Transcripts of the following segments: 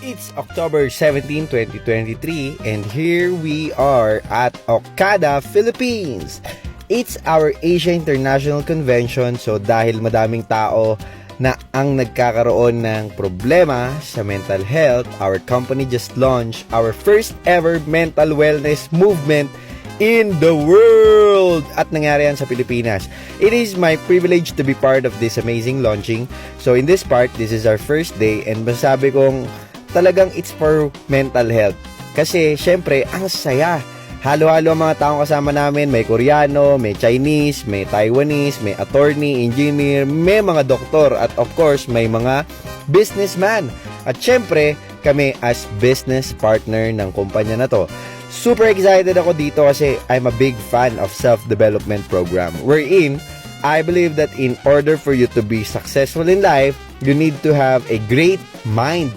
It's October 17, 2023 and here we are at Okada, Philippines. It's our Asia International Convention, so dahil madaming tao na ang nagkakaroon ng problema sa mental health, our company just launched our first ever mental wellness movement in the world, at nangyari yan sa Pilipinas. It is my privilege to be part of this amazing launching. So in this part, this is our first day and masasabi kong talagang it's for mental health. Kasi syempre, ang saya. Halo-halo ang mga taong kasama namin. May Koreano, may Chinese, may Taiwanese, may attorney, engineer, may mga doktor, at of course, may mga businessman. At syempre, kami as business partner ng kumpanya na to. Super excited ako dito kasi I'm a big fan of self-development program. Wherein, I believe that in order for you to be successful in life, you need to have a great mind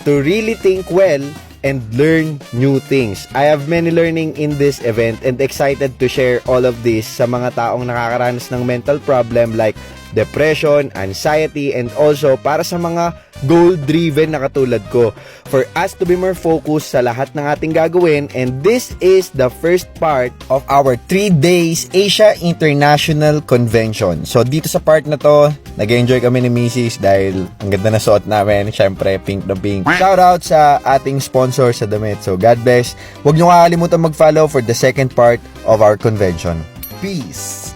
to really think well and learn new things. I have many learning in this event and excited to share all of this sa mga taong nakakaranas ng mental problem like depression, anxiety, and also para sa mga goal-driven na katulad ko. For us to be more focused sa lahat ng ating gagawin, and this is the first part of our 3 days Asia International Convention. So dito sa part na to, nag-enjoy kami ni Mrs. dahil ang ganda na suot namin, syempre pink na pink. Shoutout sa ating sponsor sa damit. So God bless. Huwag nyo kakalimutan mag-follow for the second part of our convention. Peace!